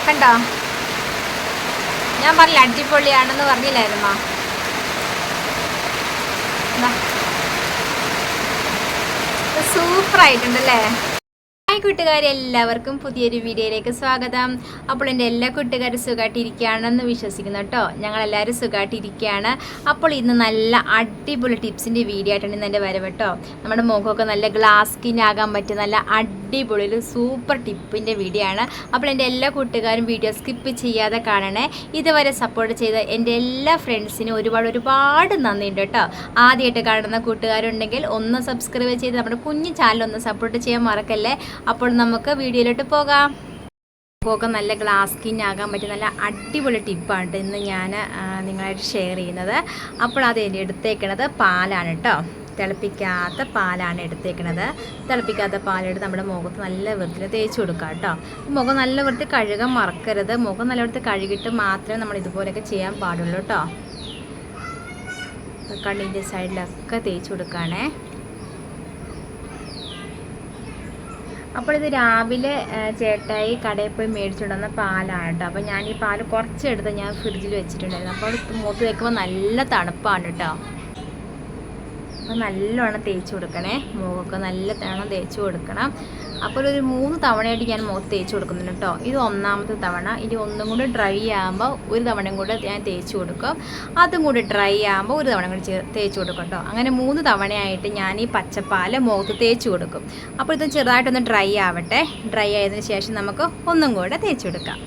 കണ്ടോ? ഞാൻ പറഞ്ഞില്ല അടിപൊളിയാണെന്ന് പറഞ്ഞില്ലായിരുന്നോ? സൂപ്പർ ആയിട്ടുണ്ടല്ലേ? ഹായ് കൂട്ടുകാരെ, എല്ലാവർക്കും പുതിയൊരു വീഡിയോയിലേക്ക് സ്വാഗതം. അപ്പോൾ എൻ്റെ എല്ലാ കൂട്ടുകാരും സുഖമായിട്ടിരിക്കുകയാണെന്ന് വിശ്വസിക്കുന്നു കേട്ടോ. ഞങ്ങളെല്ലാവരും സുഖമായിട്ടിരിക്കുകയാണ്. അപ്പോൾ ഇന്ന് നല്ല അടിപൊളി ടിപ്സിൻ്റെ വീഡിയോ ആയിട്ടാണ് ഇന്ന് എൻ്റെ വരവ് കേട്ടോ. നമ്മുടെ മുഖമൊക്കെ നല്ല ഗ്ലാസ് സ്കിൻ ആകാൻ പറ്റിയ നല്ല അടിപൊളി ഒരു സൂപ്പർ ടിപ്പിൻ്റെ വീഡിയോ ആണ്. അപ്പോൾ എൻ്റെ എല്ലാ കൂട്ടുകാരും വീഡിയോ സ്കിപ്പ് ചെയ്യാതെ കാണണേ. ഇതുവരെ സപ്പോർട്ട് ചെയ്ത എൻ്റെ എല്ലാ ഫ്രണ്ട്സിനും ഒരുപാട് നന്ദിയുണ്ട് കേട്ടോ. ആദ്യമായിട്ട് കാണുന്ന കൂട്ടുകാരുണ്ടെങ്കിൽ ഒന്ന് സബ്സ്ക്രൈബ് ചെയ്ത് നമ്മുടെ കുഞ്ഞു ചാനൽ ഒന്ന് സപ്പോർട്ട് ചെയ്യാൻ മറക്കല്ലേ. അപ്പോൾ നമുക്ക് വീഡിയോയിലോട്ട് പോകാം. മുഖമൊക്കെ നല്ല ഗ്ലാസ് സ്കിൻ ആകാൻ പറ്റിയ നല്ല അടിപൊളി ടിപ്പാണ് ഇന്ന് ഞാൻ നിങ്ങളായിട്ട് ഷെയർ ചെയ്യുന്നത്. അപ്പോൾ അത് എടുത്തേക്കണത് പാലാണ് കേട്ടോ. തിളപ്പിക്കാത്ത പാലാണ് എടുത്തേക്കണത്. തിളപ്പിക്കാത്ത പാലെടുത്ത് നമ്മുടെ മുഖത്ത് നല്ല വൃത്തിയിൽ തേച്ച് കൊടുക്കുക കേട്ടോ. മുഖം നല്ല വൃത്തി കഴുകാൻ മറക്കരുത്. മുഖം നല്ല വൃത്തി കഴുകിയിട്ട് മാത്രമേ നമ്മൾ ഇതുപോലെയൊക്കെ ചെയ്യാൻ പാടുള്ളൂ കേട്ടോ. കണ്ണിൻ്റെ സൈഡിലൊക്കെ തേച്ച് കൊടുക്കുകയാണേ. അപ്പോൾ ഇത് രാവിലെ ചേട്ടായി കടയിൽ പോയി മേടിച്ചുകൊണ്ടുവന്ന പാലാണ് കേട്ടോ. അപ്പോൾ ഞാൻ ഈ പാല് കുറച്ചെടുത്ത് ഞാൻ ഫ്രിഡ്ജിൽ വെച്ചിട്ടുണ്ടായിരുന്നു. അപ്പോൾ മുഖത്ത് വയ്ക്കുമ്പോൾ നല്ല തണുപ്പാണ് കേട്ടോ. അപ്പോൾ നല്ലോണം തേച്ച് കൊടുക്കണേ. മുഖമൊക്കെ നല്ല തവണ തേച്ച് കൊടുക്കണം. അപ്പോൾ ഒരു 3 തവണയായിട്ട് ഞാൻ മുഖത്ത് തേച്ച് കൊടുക്കുന്നുണ്ട് കേട്ടോ. ഇത് 1ാമത്തെ തവണ. ഇനി ഒന്നും കൂടി ഡ്രൈ ആകുമ്പോൾ ഒരു തവണയും കൂടെ ഞാൻ തേച്ച് കൊടുക്കും. അതും കൂടി ഡ്രൈ ആകുമ്പോൾ ഒരു തവണ കൂടി തേച്ച് കൊടുക്കും കേട്ടോ. അങ്ങനെ 3 തവണയായിട്ട് ഞാൻ ഈ പച്ചപ്പാല് മുഖത്ത് തേച്ച് കൊടുക്കും. അപ്പോൾ ഇത് ചെറുതായിട്ടൊന്ന് ഡ്രൈ ആവട്ടെ. ഡ്രൈ ആയതിനു ശേഷം നമുക്ക് ഒന്നും കൂടെ തേച്ച് കൊടുക്കാം.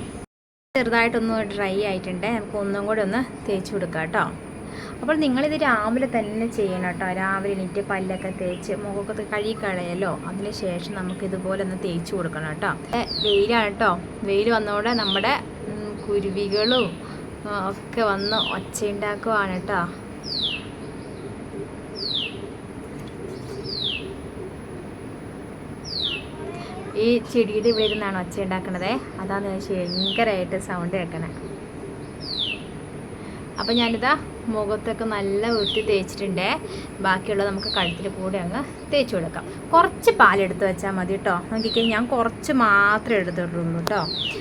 ചെറുതായിട്ടൊന്ന് ഡ്രൈ ആയിട്ടുണ്ട്. നമുക്ക് ഒന്നും കൂടെ ഒന്ന് തേച്ച് കൊടുക്കാം കേട്ടോ. അപ്പോൾ നിങ്ങളിത് രാവിലെ തന്നെ ചെയ്യണം കേട്ടോ. രാവിലെ എണീറ്റ് പല്ലൊക്കെ തേച്ച് മുഖമൊക്കെ കഴുകിക്കളയല്ലോ. അതിന് ശേഷം നമുക്ക് ഇതുപോലെ ഒന്ന് തേച്ച് കൊടുക്കണം കേട്ടോ. വെയിലാണ് കേട്ടോ. വെയിൽ വന്നതോടെ നമ്മുടെ കുരുവികളും ഒക്കെ വന്ന് ഒച്ചയുണ്ടാക്കുവാണ് കേട്ടോ. ഈ ചെടിയുടെ ഇവിടെ ഇരുന്നാണ് ഒച്ച ഉണ്ടാക്കണത്. അതാണ് ഭയങ്കരമായിട്ട് സൗണ്ട് കേൾക്കണേ. അപ്പം ഞാനിതാ മുഖത്തൊക്കെ നല്ല വൃത്തി തേച്ചിട്ടുണ്ട്. ബാക്കിയുള്ളത് നമുക്ക് കഴുത്തിൽ കൂടെ അങ്ങ് തേച്ച് കൊടുക്കാം. കുറച്ച് പാലെടുത്ത് വെച്ചാൽ മതി കേട്ടോ. നോക്കിക്കേ, ഞാൻ കുറച്ച് മാത്രമേ എടുത്തിട്ടുള്ളൂ കേട്ടോ.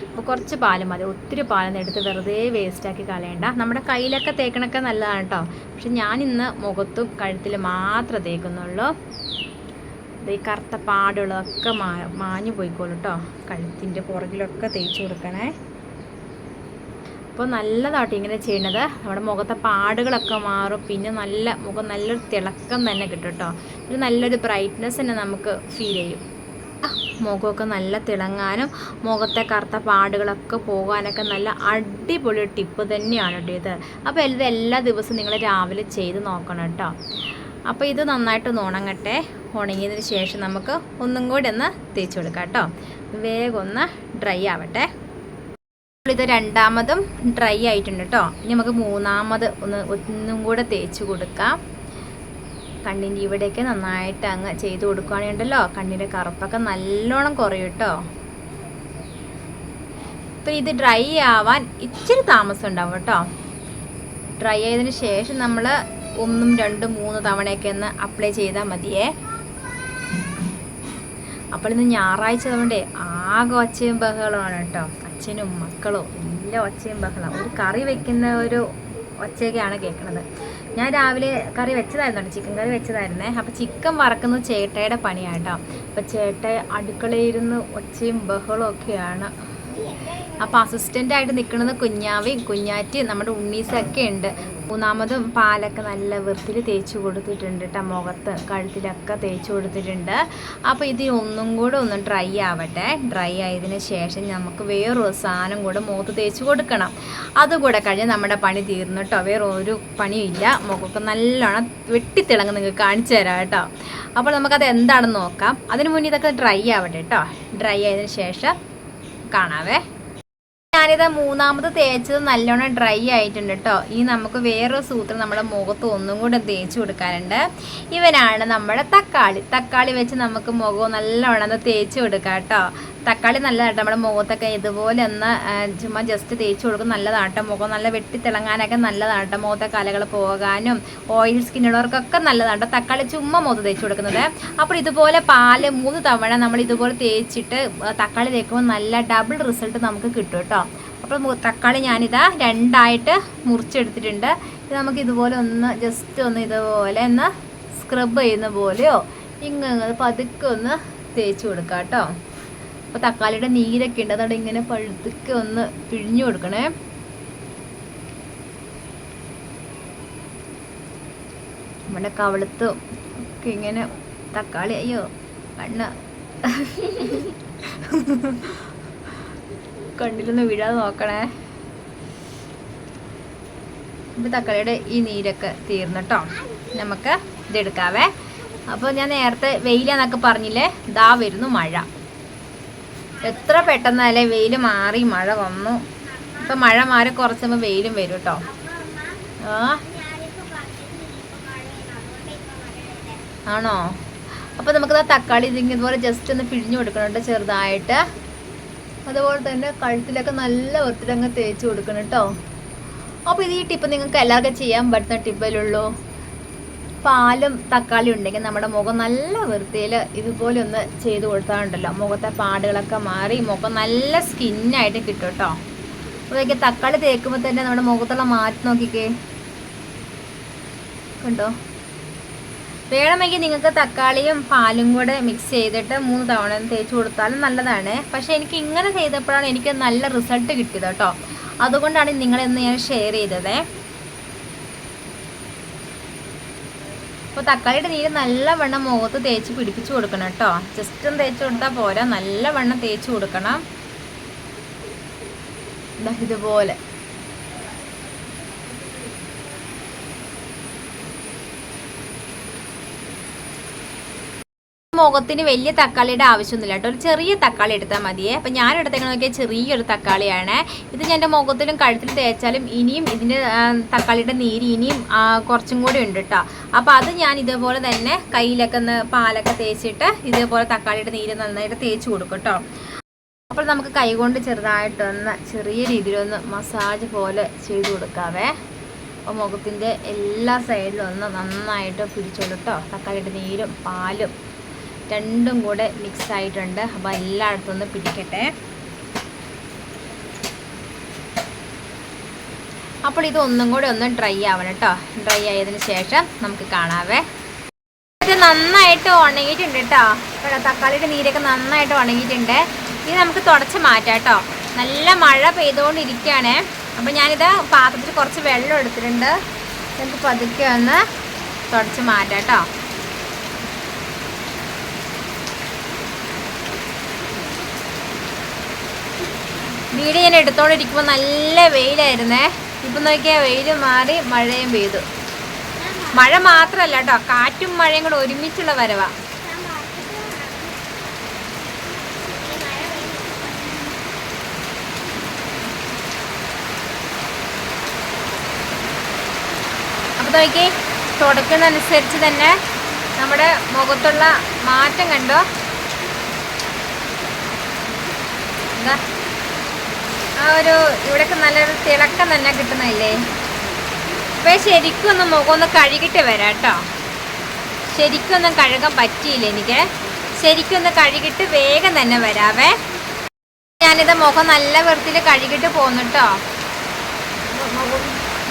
അപ്പോൾ കുറച്ച് പാൽ മതി. ഒത്തിരി പാലൊന്നും എടുത്ത് വെറുതെ വേസ്റ്റാക്കി കളയണ്ട. നമ്മുടെ കയ്യിലൊക്കെ തേക്കണൊക്കെ നല്ലതാണ് കേട്ടോ. പക്ഷെ ഞാനിന്ന് മുഖത്തും കഴുത്തിൽ മാത്രമേ തേക്കുന്നുള്ളൂ. ഈ കറുത്ത പാടുകളൊക്കെ മാഞ്ഞു പോയിക്കോളൂ കേട്ടോ. കഴുത്തിൻ്റെ പുറകിലൊക്കെ തേച്ച് കൊടുക്കണേ. അപ്പോൾ നല്ലതാട്ടോ ഇങ്ങനെ ചെയ്യണത്. നമ്മുടെ മുഖത്തെ പാടുകളൊക്കെ മാറും. പിന്നെ മുഖം നല്ലൊരു തിളക്കം തന്നെ കിട്ടും കേട്ടോ. ഒരു നല്ലൊരു ബ്രൈറ്റ്നെസ് തന്നെ നമുക്ക് ഫീൽ ചെയ്യും. മുഖമൊക്കെ നല്ല തിളങ്ങാനും മുഖത്തെ കറുത്ത പാടുകളൊക്കെ പോകാനൊക്കെ നല്ല അടിപൊളി ടിപ്പ് തന്നെയാണ് കേട്ടോ ഇത്. അപ്പോൾ ഇത് എല്ലാ ദിവസവും നിങ്ങൾ രാവിലെ ചെയ്ത് നോക്കണം കേട്ടോ. അപ്പോൾ ഇത് നന്നായിട്ട് ഉണങ്ങട്ടെ. ഉണങ്ങിയതിന് ശേഷം നമുക്ക് ഒന്നും കൂടി ഒന്ന് തേച്ച് കൊടുക്കാം കേട്ടോ. വേഗം ഒന്ന് ഡ്രൈ ആവട്ടെ. ഇത് 2ാമതും ഡ്രൈ ആയിട്ടുണ്ട് കേട്ടോ. ഇനി നമുക്ക് 3ാമത് ഒന്നും കൂടെ തേച്ച് കൊടുക്കാം. കണ്ണിൻ്റെ ഇവിടെയൊക്കെ നന്നായിട്ട് അങ്ങ് ചെയ്ത് കൊടുക്കുകയാണെങ്കിലോ കണ്ണിൻ്റെ കറുപ്പൊക്കെ നല്ലോണം കുറയും കേട്ടോ. ഇപ്പം ഇത് ഡ്രൈ ആവാൻ ഇച്ചിരി താമസം ഉണ്ടാവും കേട്ടോ. ഡ്രൈ ആയതിനു ശേഷം നമ്മൾ 1, 2, 3 തവണയൊക്കെ ഒന്ന് അപ്ലൈ ചെയ്താൽ മതിയേ. അപ്പോൾ ഇന്ന് ഞായറാഴ്ച കൊണ്ട് ആകെ ഒച്ചയും ബഹളമാണ് കേട്ടോ. അച്ഛനും മക്കളും എല്ലാം ഒച്ചയും ബഹളം. ഒരു കറി വെക്കുന്ന ഒരു ഒച്ചയൊക്കെയാണ് കേൾക്കുന്നത്. ഞാൻ രാവിലെ കറി വെച്ചതായിരുന്നു, ചിക്കൻ കറി വെച്ചതായിരുന്നേ. അപ്പോൾ ചിക്കൻ വറക്കുന്നത് ചേട്ടയുടെ പണിയാണ് കേട്ടോ. അപ്പോൾ ചേട്ട അടുക്കളയിരുന്ന് ഒച്ചയും ബഹളവും ഒക്കെയാണ്. അപ്പോൾ അസിസ്റ്റൻ്റായിട്ട് നിൽക്കുന്നത് കുഞ്ഞാവയും കുഞ്ഞാറ്റി നമ്മുടെ ഉണ്ണീസൊക്കെ ഉണ്ട്. 3ാമതും പാലൊക്കെ നല്ല വൃത്തിയിൽ തേച്ച് കൊടുത്തിട്ടുണ്ട് കേട്ടോ. മുഖത്ത് കഴുത്തിലൊക്കെ തേച്ച് കൊടുത്തിട്ടുണ്ട്. അപ്പോൾ ഇത് ഒന്നും കൂടെ ഒന്ന് ഡ്രൈ ആവട്ടെ. ഡ്രൈ ആയതിന് ശേഷം നമുക്ക് വേറൊരു സാധനം കൂടെ മുഖത്ത് തേച്ച് കൊടുക്കണം. അതുകൂടെ കഴിഞ്ഞ് നമ്മുടെ പണി തീർന്നു കേട്ടോ. വേറെ ഒരു പണിയില്ല. മുഖമൊക്കെ നല്ലോണം വെട്ടിത്തിളങ്ങ് നിങ്ങൾക്ക് കാണിച്ചു തരാം കേട്ടോ. അപ്പോൾ നമുക്കത് എന്താണെന്ന് നോക്കാം. അതിന് മുന്നേ ഇതൊക്കെ ഡ്രൈ ആവട്ടെ കേട്ടോ. ഡ്രൈ ആയതിനു ശേഷം കാണാവേ. ഞാനിത് 3ാമത് തേച്ചത് നല്ലോണം ഡ്രൈ ആയിട്ടുണ്ട് കേട്ടോ. ഇനി നമുക്ക് വേറൊരു സൂത്രം നമ്മുടെ മുഖത്ത് ഒന്നും കൂടെ തേച്ച് കൊടുക്കാനുണ്ട്. ഇവനാണ് നമ്മുടെ തക്കാളി. തക്കാളി വെച്ച് നമുക്ക് മുഖം നല്ലോണം തേച്ച് കൊടുക്കാം കേട്ടോ. തക്കാളി നല്ലതാട്ടോ നമ്മുടെ മുഖത്തൊക്കെ ഇതുപോലെ ഒന്ന് ചുമ്മാ ജസ്റ്റ് തേച്ച് കൊടുക്കും. നല്ലതാട്ടോ, മുഖം നല്ല വെട്ടിത്തിളങ്ങാനൊക്കെ നല്ലതാട്ടോ, മുഖത്തെ കലകൾ പോകാനും ഓയിൽ സ്കിന്നുള്ളവർക്കൊക്കെ നല്ലതാട്ടോ തക്കാളി ചുമ്മാ മുഖത്ത് തേച്ച് കൊടുക്കുന്നത്. അപ്പോൾ ഇതുപോലെ പാല് 3 തവണ നമ്മൾ ഇതുപോലെ തേച്ചിട്ട് തക്കാളി തേക്കുമ്പോൾ നല്ല ഡബിൾ റിസൾട്ട് നമുക്ക് കിട്ടും കേട്ടോ. അപ്പോൾ തക്കാളി ഞാനിതാ 2ആയിട്ട് മുറിച്ചെടുത്തിട്ടുണ്ട്. ഇത് നമുക്ക് ഇതുപോലെ ഒന്ന് ജസ്റ്റ് ഒന്ന് ഇതുപോലെ ഒന്ന് സ്ക്രബ് ചെയ്യുന്ന പോലെയോ ഇങ്ങനെ പതുക്കെ ഒന്ന് തേച്ച് കൊടുക്കാം കേട്ടോ. അപ്പോൾ തക്കാളിയുടെ നീരൊക്കെ ഉണ്ട്, അതുകൊണ്ട് ഇങ്ങനെ പഴുതൊക്കെ ഒന്ന് പിഴിഞ്ഞു കൊടുക്കണേ. നമ്മുടെ കവിളത്തും ഒക്കെ ഇങ്ങനെ തക്കാളി, അയ്യോ കണ്ണ് കണ്ണിലൊന്ന് വീഴാതെ നോക്കണേ. ഇപ്പം തക്കാളിയുടെ ഈ നീരൊക്കെ തീർന്നിട്ടോ, നമുക്ക് ഇതെടുക്കാവേ. അപ്പോൾ ഞാൻ നേരത്തെ വെയിലെന്നൊക്കെ പറഞ്ഞില്ലേ, ദാ വരുന്നു മഴ. എത്ര പെട്ടെന്നല്ലേ വെയിൽ മാറി മഴ വന്നു. ഇപ്പം മഴ മാറി കുറച്ചുമ്പോൾ വെയിലും വരും കേട്ടോ. ആണോ? അപ്പോൾ നമുക്ക് തക്കാളി ഇതുപോലെ ജസ്റ്റ് ഒന്ന് പിഴിഞ്ഞു കൊടുക്കണം ചെറുതായിട്ട്. അതുപോലെ തന്നെ കഴുത്തിലൊക്കെ നല്ല വൃത്തിയിലങ്ങ് തേച്ച് കൊടുക്കണം കേട്ടോ. അപ്പോൾ ഇത് ഈ ടിപ്പ് നിങ്ങൾക്ക് എല്ലാവർക്കും ചെയ്യാൻ പറ്റുന്ന ടിപ്പല്ലുള്ളൂ. പാലും തക്കാളി ഉണ്ടെങ്കിൽ നമ്മുടെ മുഖം നല്ല വൃത്തിയിൽ ഇതുപോലെ ഒന്ന് ചെയ്ത് കൊടുത്താലുണ്ടല്ലോ, മുഖത്തെ പാടുകളൊക്കെ മാറി മുഖം നല്ല സ്കിന്നായിട്ട് കിട്ടും കേട്ടോ. അപ്പോൾ തക്കാളി തേക്കുമ്പോൾ തന്നെ നമ്മുടെ മുഖത്തുള്ള മാറ്റം നോക്കിക്കേ, കണ്ടോ? വേണമെങ്കിൽ നിങ്ങൾക്ക് തക്കാളിയും പാലും കൂടെ മിക്സ് ചെയ്തിട്ട് 3 തവണ തേച്ച് കൊടുത്താലും നല്ലതാണ്. പക്ഷേ എനിക്ക് ഇങ്ങനെ ചെയ്തപ്പോഴാണ് എനിക്ക് നല്ല റിസൾട്ട് കിട്ടിയത് കേട്ടോ. അതുകൊണ്ടാണ് നിങ്ങളെന്ന് ഞാൻ ഷെയർ ചെയ്തത്. അപ്പോൾ തക്കാളിയുടെ നീര് നല്ലവണ്ണം മുഖത്ത് തേച്ച് പിടിപ്പിച്ച് കൊടുക്കണം കേട്ടോ. ജസ്റ്റ് ഒന്ന് തേച്ച് കൊടുത്താൽ പോരാ, നല്ലവണ്ണം തേച്ച് കൊടുക്കണം. ഇതുപോലെ മുഖത്തിന് വലിയ തക്കാളിയുടെ ആവശ്യമൊന്നുമില്ല കേട്ടോ. ഒരു ചെറിയ തക്കാളി എടുത്താൽ മതിയേ. അപ്പം ഞാൻ എടുത്തേക്കണ നോക്കിയാൽ ചെറിയൊരു തക്കാളിയാണ്. ഇത് ഞാൻ എൻ്റെ മുഖത്തിലും കഴുത്തിലും തേച്ചാലും ഇനിയും ഇതിൻ്റെ തക്കാളിയുടെ നീര് ഇനിയും കുറച്ചും കൂടി ഉണ്ട് കേട്ടോ. അപ്പോൾ അത് ഞാൻ ഇതേപോലെ തന്നെ കയ്യിലൊക്കെ ഒന്ന് പാലൊക്കെ തേച്ചിട്ട് ഇതേപോലെ തക്കാളിയുടെ നീര് നന്നായിട്ട് തേച്ച് കൊടുക്കും കേട്ടോ. അപ്പോൾ നമുക്ക് കൈ കൊണ്ട് ചെറുതായിട്ടൊന്ന് ചെറിയ രീതിയിലൊന്ന് മസാജ് പോലെ ചെയ്ത് കൊടുക്കാവേ. അപ്പോൾ മുഖത്തിൻ്റെ എല്ലാ സൈഡിലും ഒന്ന് നന്നായിട്ട് പിടിച്ചോളൂ കേട്ടോ. തക്കാളിയുടെ നീരും പാലും രണ്ടും കൂടെ മിക്സ് ആയിട്ടുണ്ട്. അപ്പോൾ എല്ലായിടത്തും ഒന്ന് പിടിക്കട്ടെ. അപ്പോൾ ഇത് ഒന്നും കൂടെ ഒന്ന് ഡ്രൈ ആവണം കേട്ടോ. ഡ്രൈ ആയതിന് ശേഷം നമുക്ക് കാണാവേ. ഇത് നന്നായിട്ട് ഉണങ്ങിയിട്ടുണ്ട് കേട്ടോ. തക്കാളിയുടെ നീരൊക്കെ നന്നായിട്ട് ഉണങ്ങിയിട്ടുണ്ട്. ഇത് നമുക്ക് തുടച്ച് മാറ്റാം കേട്ടോ. നല്ല മഴ പെയ്തുകൊണ്ടിരിക്കുകയാണ്. അപ്പോൾ ഞാനിത് പാത്രത്തിൽ കുറച്ച് വെള്ളം എടുത്തിട്ടുണ്ട്. നമുക്ക് പതുക്കെ ഒന്ന് തുടച്ച് മാറ്റാം കേട്ടോ. വീട് ഞാൻ എടുത്തോണ്ടിരിക്കുമ്പോൾ നല്ല വെയിലായിരുന്നേ. ഇപ്പം നോക്കിയാൽ വെയിൽ മാറി മഴയും പെയ്തു. മഴ മാത്രമല്ല കേട്ടോ, കാറ്റും മഴയും കൂടെ ഒരുമിച്ചുള്ള വരവാ. അപ്പോൾ നോക്കി തുടക്കുന്നതനുസരിച്ച് തന്നെ നമ്മുടെ മുഖത്തുള്ള മാറ്റം കണ്ടോ. എന്താ ഒരു ഇവിടെയൊക്കെ നല്ലൊരു തിളക്കം തന്നെ കിട്ടുന്നില്ലേ. അപ്പോൾ ശരിക്കും ഒന്ന് മുഖം ഒന്ന് കഴുകിട്ട് വരാം കേട്ടോ. ശരിക്കൊന്നും കഴുകാൻ പറ്റിയില്ല എനിക്ക്. ശരിക്കൊന്ന് കഴുകിട്ട് വേഗം തന്നെ വരാവേ. ഞാനിത് മുഖം നല്ല വൃത്തിയിൽ കഴുകിട്ട് പോന്നു കേട്ടോ. മുഖം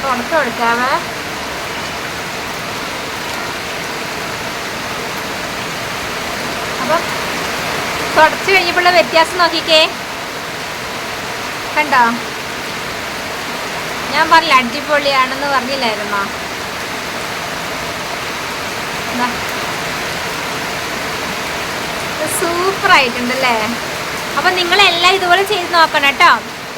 തുടച്ചു കൊടുക്കാവേ. അപ്പം തുടച്ചു കഴിഞ്ഞപ്പോഴുള്ള വ്യത്യാസം നോക്കിക്കേ, കണ്ടോ? ഞാൻ പറഞ്ഞില്ല അടിപൊളിയാണെന്ന് പറഞ്ഞില്ലായിരുന്നോ? സൂപ്പറായിട്ടുണ്ടല്ലേ. അപ്പം നിങ്ങളെല്ലാം ഇതുപോലെ ചെയ്ത് നോക്കണം കേട്ടോ.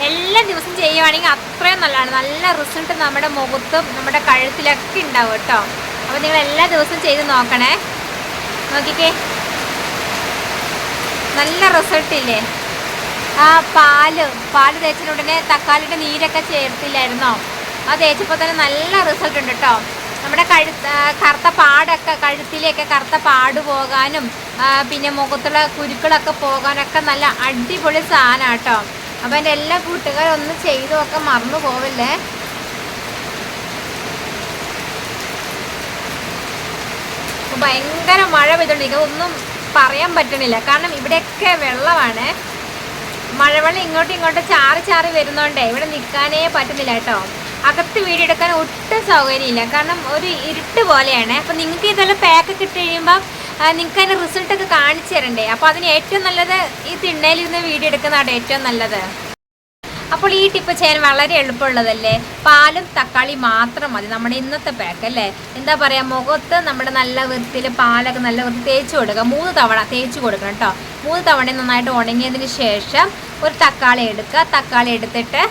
എല്ലാ ദിവസവും ചെയ്യുവാണെങ്കിൽ അത്രയും നല്ലതാണ്. നല്ല റിസൾട്ട് നമ്മുടെ മുഖത്തും നമ്മുടെ കഴുത്തിലൊക്കെ ഉണ്ടാവും കേട്ടോ. അപ്പം നിങ്ങൾ എല്ലാ ദിവസവും ചെയ്ത് നോക്കണേ. നോക്കിക്കേ, നല്ല റിസൾട്ടില്ലേ. ആ പാല് തേച്ചതിന് ഉടനെ തക്കാളിയുടെ നീരൊക്കെ ചേർത്തില്ലായിരുന്നോ? അത് തേച്ചപ്പോൾ തന്നെ നല്ല റിസൾട്ട് ഉണ്ട് കേട്ടോ. നമ്മുടെ കറുത്ത പാടൊക്കെ കഴുത്തിലേക്ക് കറുത്ത പാട് പോകാനും പിന്നെ മുഖത്തുള്ള കുരുക്കളൊക്കെ പോകാനൊക്കെ നല്ല അടിപൊളി സാധനം കേട്ടോ. അപ്പം എൻ്റെ എല്ലാ കൂട്ടുകാരും ഒന്ന് ചെയ്തുമൊക്കെ മറന്നു പോവല്ലേ. ഭയങ്കര മഴ പെയ്തോണ്ടിരിക്കുക, ഒന്നും പറയാൻ പറ്റണില്ല. കാരണം ഇവിടെയൊക്കെ വെള്ളമാണ്. മഴവെള്ളം ഇങ്ങോട്ടും ചാറി ചാറി വരുന്നോണ്ടേ ഇവിടെ നിൽക്കാനേ പറ്റുന്നില്ല കേട്ടോ. അകത്ത് വീടെടുക്കാൻ ഒട്ടും സൗകര്യമില്ല, കാരണം ഒരു ഇരുട്ട് പോലെയാണ്. അപ്പം നിങ്ങൾക്ക് ഇതെല്ലാം പാക്കൊക്കെ ഇട്ട് കഴിയുമ്പോൾ നിങ്ങൾക്ക് അതിൻ്റെ റിസൾട്ടൊക്കെ കാണിച്ചു തരണ്ടേ. അപ്പോൾ അതിന് ഏറ്റവും നല്ലത് ഈ തിണ്ണയിലിരുന്ന് വീഡിയോ എടുക്കുന്നതാണ് ഏറ്റവും നല്ലത്. അപ്പോൾ ഈ ടിപ്പ് ചെയ്യാൻ വളരെ എളുപ്പമുള്ളതല്ലേ. പാലും തക്കാളി മാത്രം മതി നമ്മുടെ ഇന്നത്തെ പാക്ക് അല്ലേ. എന്താ പറയുക, മുഖത്ത് നമ്മുടെ നല്ല വൃത്തിയിൽ പാലൊക്കെ നല്ല വൃത്തി തേച്ച് കൊടുക്കുക. 3 തവണ തേച്ച് കൊടുക്കണം കേട്ടോ. 3 തവണ നന്നായിട്ട് ഉണങ്ങിയതിന് ശേഷം ഒരു തക്കാളി എടുക്കുക. തക്കാളി എടുത്തിട്ട്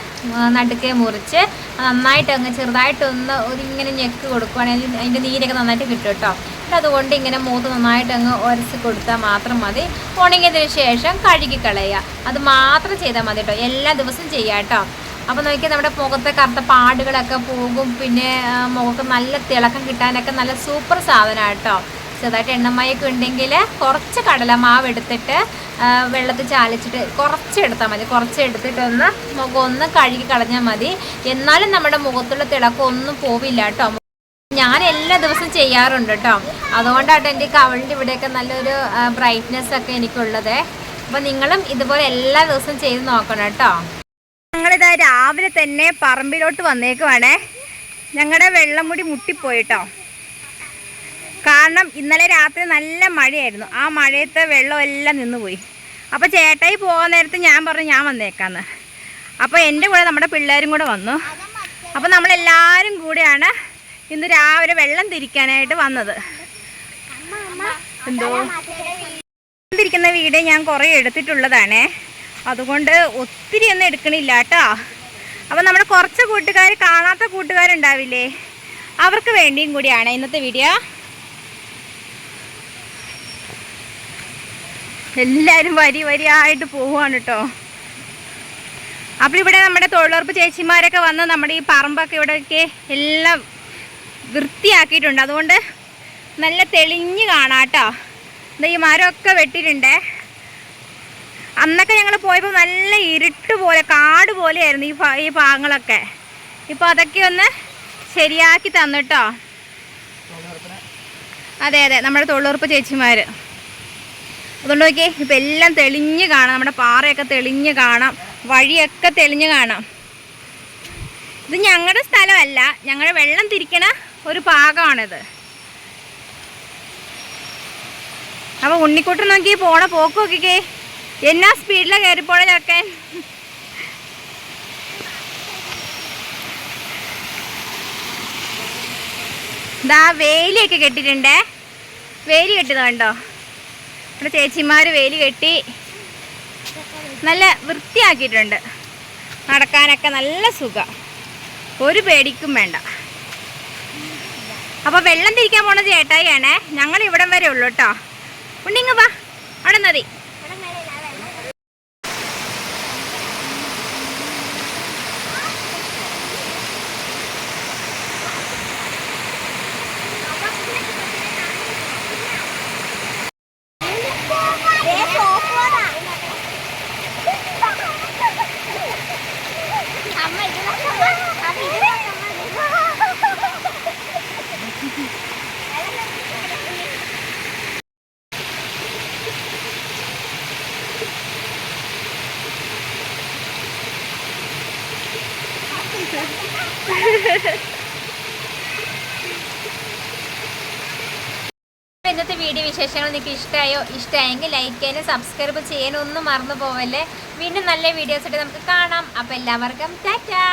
നടുക്കെ മുറിച്ച് നന്നായിട്ട് അങ്ങ് ചെറുതായിട്ടൊന്ന് ഇങ്ങനെ ഞെക്ക് കൊടുക്കുകയാണെങ്കിൽ അതിൻ്റെ നീരൊക്കെ നന്നായിട്ട് കിട്ടും കേട്ടോ. അതുകൊണ്ട് ഇങ്ങനെ മൂത്ത് നന്നായിട്ട് അങ്ങ് ഉരച്ച് കൊടുത്താൽ മാത്രം മതി. ഉണങ്ങിയതിന് ശേഷം കഴുകി കളയുക. അത് മാത്രം ചെയ്താൽ മതി കേട്ടോ. എല്ലാ ദിവസവും ചെയ്യാം കേട്ടോ. അപ്പോൾ നോക്കിയാൽ നമ്മുടെ മുഖത്തെ കറുത്ത പാടുകളൊക്കെ പോകും. പിന്നെ മുഖത്ത് നല്ല തിളക്കം കിട്ടാനൊക്കെ നല്ല സൂപ്പർ സാധനമാണ് കേട്ടോ. ചെറുതായിട്ട് എണ്ണമയൊക്കെ ഉണ്ടെങ്കിൽ കുറച്ച് കടലമാവ് എടുത്തിട്ട് വെള്ളത്തിൽ ചാലിച്ചിട്ട് കുറച്ച് എടുത്താൽ മതി. കുറച്ച് എടുത്തിട്ടൊന്ന് മുഖം ഒന്ന് കഴുകി കളഞ്ഞാൽ മതി. എന്നാലും നമ്മുടെ മുഖത്തുള്ള തിളക്കം ഒന്നും പോവില്ല കേട്ടോ. ഞാൻ എല്ലാ ദിവസവും ചെയ്യാറുണ്ട് കേട്ടോ. അതുകൊണ്ടാണ് എൻ്റെ കവളിൻ്റെ ഇവിടെയൊക്കെ നല്ലൊരു ബ്രൈറ്റ്നെസ് ഒക്കെ എനിക്കുള്ളത്. അപ്പോൾ നിങ്ങളും ഇതുപോലെ എല്ലാ ദിവസവും ചെയ്ത് നോക്കണം കേട്ടോ. ഞങ്ങളിതാ രാവിലെ തന്നെ പറമ്പിലോട്ട് വന്നേക്കുവാണേ. ഞങ്ങളുടെ വെള്ളമുടി മുട്ടിപ്പോയിട്ടോ. കാരണം ഇന്നലെ രാത്രി നല്ല മഴയായിരുന്നു. ആ മഴയത്തെ വെള്ളം എല്ലാം നിന്നുപോയി. അപ്പോൾ ചേട്ടായി പോകാൻ നേരത്ത് ഞാൻ പറഞ്ഞു ഞാൻ വന്നേക്കാന്ന്. അപ്പോൾ എൻ്റെ കൂടെ നമ്മുടെ പിള്ളേരും കൂടെ വന്നു. അപ്പോൾ നമ്മളെല്ലാവരും കൂടെയാണ് ഇന്ന് രാവിലെ വെള്ളം തിരിക്കാനായിട്ട് വന്നത്. എന്തോ തിരിക്കുന്ന വീഡിയോ ഞാൻ കുറേ എടുത്തിട്ടുള്ളതാണേ. അതുകൊണ്ട് ഒത്തിരി ഒന്നും എടുക്കണില്ല കേട്ടോ. അപ്പോൾ നമ്മുടെ കുറച്ച് കൂട്ടുകാർ കാണാത്ത കൂട്ടുകാരുണ്ടാവില്ലേ, അവർക്ക് വേണ്ടിയും കൂടിയാണ് ഇന്നത്തെ വീഡിയോ. എല്ലാവരും വരിയായിട്ട് പോവുകയാണ് കേട്ടോ. അപ്പോൾ ഇവിടെ നമ്മുടെ തൊഴിലുറപ്പ് ചേച്ചിമാരൊക്കെ വന്ന് നമ്മുടെ ഈ പറമ്പൊക്കെ ഇവിടെയൊക്കെ എല്ലാം വൃത്തിയാക്കിയിട്ടുണ്ട്. അതുകൊണ്ട് നല്ല തെളിഞ്ഞ് കാണാം കേട്ടോ. ഈ മരമൊക്കെ വെട്ടിയിട്ടുണ്ടേ. അന്നൊക്കെ ഞങ്ങൾ പോയപ്പോൾ നല്ല ഇരുട്ട് പോലെ കാട് പോലെയായിരുന്നു ഈ ഭാഗങ്ങളൊക്കെ. ഇപ്പോൾ അതൊക്കെ ഒന്ന് ശരിയാക്കി തന്നിട്ടോ. അതെ നമ്മുടെ തൊഴിലുറപ്പ് ചേച്ചിമാർ. അതുകൊണ്ട് നോക്കിയേ ഇപ്പം എല്ലാം തെളിഞ്ഞ് കാണാം. നമ്മുടെ പാറയൊക്കെ തെളിഞ്ഞ് കാണാം, വഴിയൊക്കെ തെളിഞ്ഞ് കാണാം. ഇത് ഞങ്ങളുടെ സ്ഥലമല്ല, ഞങ്ങളുടെ വെള്ളം തിരിക്കണ ഒരു ഭാഗമാണിത്. അപ്പോൾ ഉണ്ണിക്കുട്ടൻ നോക്കി പോണ പോക്ക് നോക്കിക്കേ, എന്നാ സ്പീഡിലാണ് കയറിപ്പോണ ചക്കൻ. ഇതാ വേലിയൊക്കെ കെട്ടിയിട്ടുണ്ടേ. വേലി കെട്ടിയത് കണ്ടോ. ഇവിടെ ചേച്ചിമാർ വേലി കെട്ടി നല്ല വൃത്തിയാക്കിയിട്ടുണ്ട്. നടക്കാനൊക്കെ നല്ല സുഖം, ഒരു പേടിക്കും വേണ്ട. അപ്പോൾ വെള്ളം തിരിക്കാൻ പോണ ചേട്ടായിയാണേ. ഞങ്ങൾ ഇവിടം വരെ ഉള്ളൂ കേട്ടോ. ഉണ്ടിങ്ങ വാ, അവിടെ മതി. ഇന്നത്തെ വീഡിയോ വിശേഷങ്ങൾ നിങ്ങൾക്ക് ഇഷ്ടമായെങ്കിൽ ലൈക്ക് ചെയ്യാനും സബ്സ്ക്രൈബ് ചെയ്യാനും ഒന്നും മറന്നു പോവല്ലേ. വീണ്ടും നല്ല വീഡിയോസ് ആയിട്ട് നമുക്ക് കാണാം. അപ്പോൾ എല്ലാവർക്കും ടാറ്റാ.